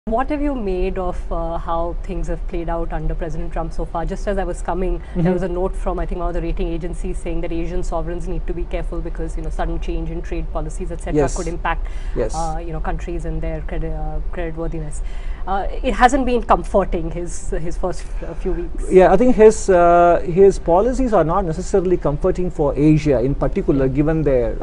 What have you made of how things have played out under President Trump so far? Just as I was coming, there was a note from, I think, one of the rating agencies saying that Asian sovereigns need to be careful because, sudden change in trade policies, etc., Yes. could impact, Yes. countries and their creditworthiness. It hasn't been comforting his first few weeks. Yeah, I think his policies are not necessarily comforting for Asia in particular, given their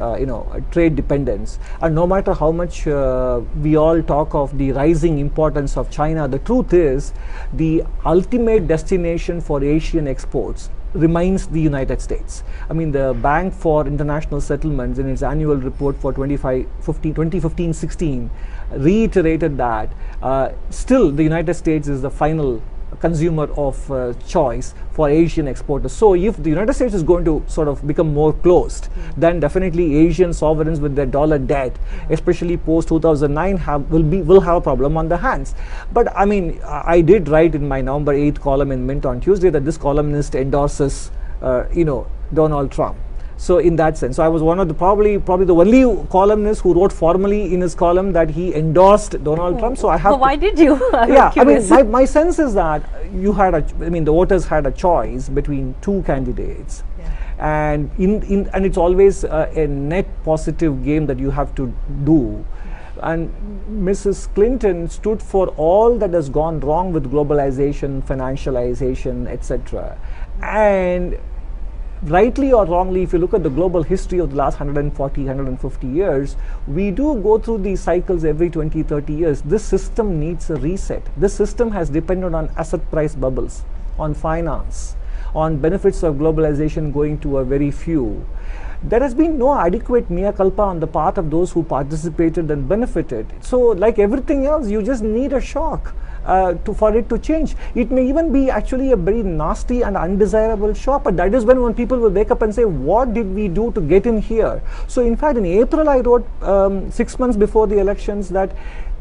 trade dependence. And no matter how much we all talk of the rising importance of China, the truth is the ultimate destination for Asian exports remains the United States. I mean, the Bank for International Settlements in its annual report for 2015-16 reiterated that still the United States is the final consumer of choice for Asian exporters. So if the United States is going to sort of become more closed, then definitely Asian sovereigns with their dollar debt, especially post 2009, will have a problem on their hands. But I mean, I did write in my November 8th column in Mint on Tuesday that this columnist endorses Donald Trump. So in that sense, so I was one of the probably the only columnist who wrote formally in his column that he endorsed Donald Trump. So I have. Well, why did you? Yeah, I mean, my sense is that the voters had a choice between two candidates, and and it's always a net positive game that you have to do. And Mrs. Clinton stood for all that has gone wrong with globalization, financialization, etc. And rightly or wrongly, if you look at the global history of the last 140, 150 years, we do go through these cycles every 20, 30 years. This system needs a reset. This system has depended on asset price bubbles, on finance, on benefits of globalization going to a very few. There has been no adequate mea culpa on the part of those who participated and benefited. So like everything else, you just need a shock for it to change. It may even be actually a very nasty and undesirable shock, but that is when people will wake up and say, what did we do to get in here? So in fact, in April, I wrote 6 months before the elections that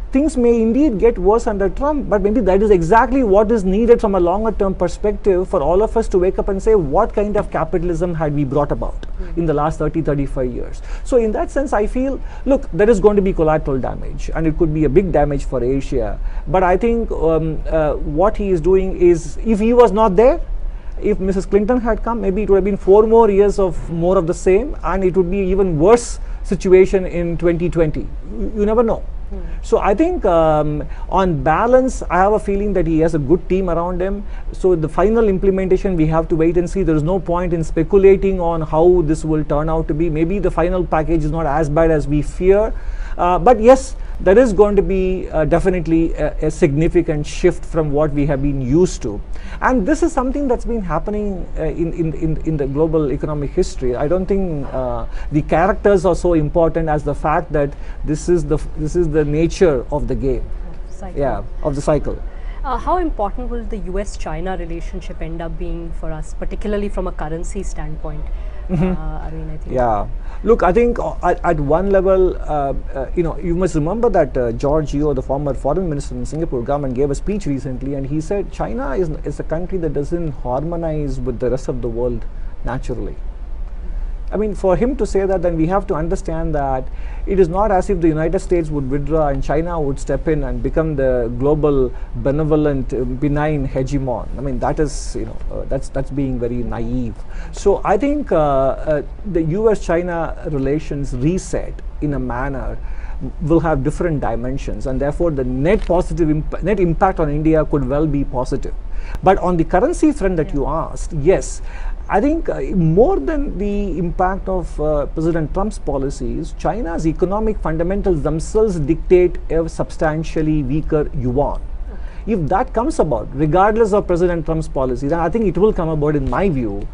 things may indeed get worse under Trump, but maybe that is exactly what is needed from a longer term perspective for all of us to wake up and say, what kind of capitalism had we brought about in the last 30, 35 years? So in that sense, I feel, look, there is going to be collateral damage, and it could be a big damage for Asia. But I think what he is doing is, if he was not there, if Mrs. Clinton had come, maybe it would have been 4 more years of more of the same, and it would be even worse situation in 2020. You never know. So I think on balance, I have a feeling that he has a good team around him. So the final implementation, we have to wait and see. There is no point in speculating on how this will turn out to be. Maybe the final package is not as bad as we fear. But yes, there is going to be definitely a significant shift from what we have been used to. And this is something that's been happening in the global economic history. I don't think the characters are so important as the fact that this is the nature of the game. Of the cycle. How important will the US-China relationship end up being for us, particularly from a currency standpoint? I mean, I think. Yeah. Look, I think at one level, you must remember that George Yeo, the former foreign minister in Singapore government, gave a speech recently, and he said China is a country that doesn't harmonize with the rest of the world naturally. I mean, for him to say that, then we have to understand that it is not as if the United States would withdraw and China would step in and become the global benevolent, benign hegemon. I mean, that is, that's being very naive. So I think the US-China relations reset in a manner will have different dimensions, and therefore the net impact on India could well be positive. But on the currency front that you asked, yes, I think more than the impact of President Trump's policies, China's economic fundamentals themselves dictate a substantially weaker yuan. If that comes about, regardless of President Trump's policies, and I think it will come about in my view,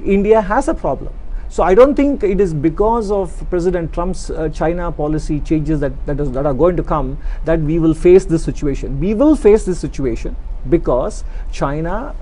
India has a problem. So I don't think it is because of President Trump's China policy changes that are going to come that we will face this situation. We will face this situation because China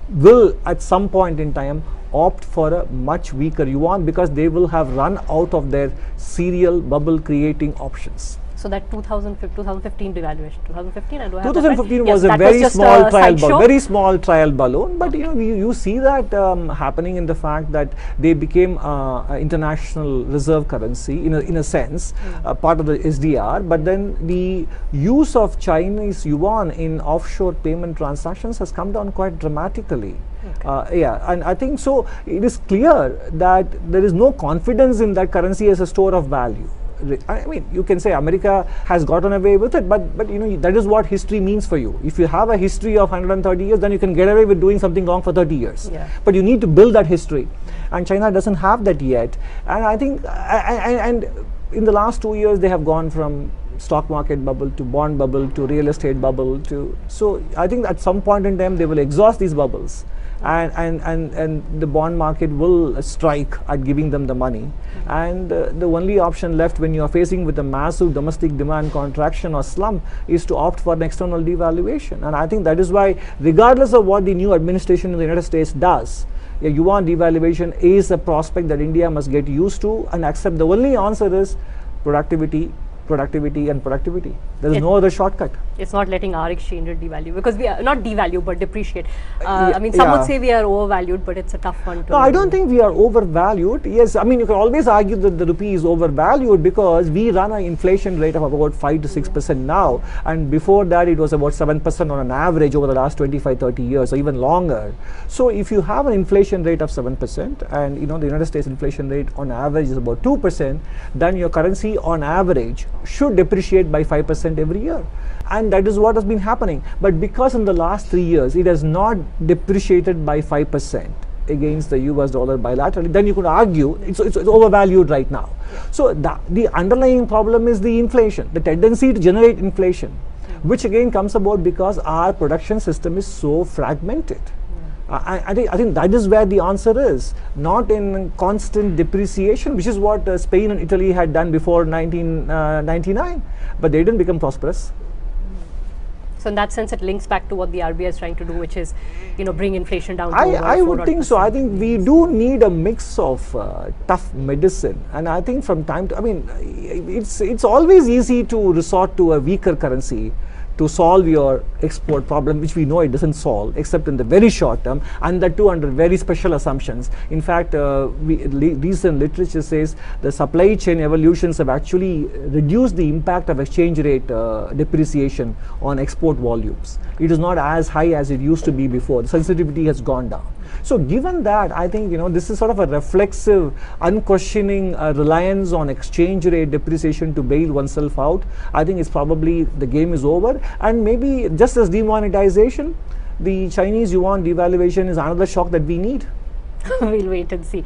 will at some point in time opt for a much weaker yuan because they will have run out of their serial bubble creating options. So that 2015 devaluation, 2015, I do have 2015 that was right? a very small trial balloon, very small trial balloon. But you see that happening in the fact that they became international reserve currency in a sense, part of the SDR. But then the use of Chinese yuan in offshore payment transactions has come down quite dramatically. Okay. And I think so. It is clear that there is no confidence in that currency as a store of value. I mean, you can say America has gotten away with it, but that is what history means for you. If you have a history of 130 years, then you can get away with doing something wrong for 30 years. Yeah. But you need to build that history, and China doesn't have that yet. And I think, and in the last 2 years, they have gone from stock market bubble to bond bubble to real estate bubble to. So I think at some point in time, they will exhaust these bubbles. And the bond market will strike at giving them the money, and the only option left when you are facing with a massive domestic demand contraction or slump is to opt for an external devaluation. And I think that is why, regardless of what the new administration in the United States does, a yuan devaluation is a prospect that India must get used to and accept. The only answer is productivity, productivity and productivity. There is no other shortcut. It's not letting our exchange rate devalue, because we are not devalue but depreciate. I mean, some would say we are overvalued, but it's a tough one to. No, I don't think we are overvalued. Yes, I mean, you can always argue that the rupee is overvalued because we run an inflation rate of about 5 to 6% now, and before that it was about 7% on an average over the last 25-30 years or even longer. So if you have an inflation rate of 7% and the United States inflation rate on average is about 2%, then your currency on average should depreciate by 5% every year, and that is what has been happening. But because in the last 3 years it has not depreciated by 5% against the US dollar bilaterally, then you could argue it's overvalued right now. So the underlying problem is the inflation, the tendency to generate inflation, which again comes about because our production system is so fragmented. I think that is where the answer is, not in constant depreciation, which is what Spain and Italy had done before 1999, but they didn't become prosperous. So in that sense, it links back to what the RBI is trying to do, which is, bring inflation down to I would think so. I think we do need a mix of tough medicine, and I think from time to, I mean, it's always easy to resort to a weaker currency to solve your export problem, which we know it doesn't solve except in the very short term, and that too under very special assumptions. In fact, recent literature says the supply chain evolutions have actually reduced the impact of exchange rate depreciation on export volumes. It is not as high as it used to be before. The sensitivity has gone down. So given that, I think this is sort of a reflexive, unquestioning reliance on exchange rate depreciation to bail oneself out. I think it's probably the game is over, and maybe just as demonetization, the Chinese yuan devaluation is another shock that we need. We'll wait and see.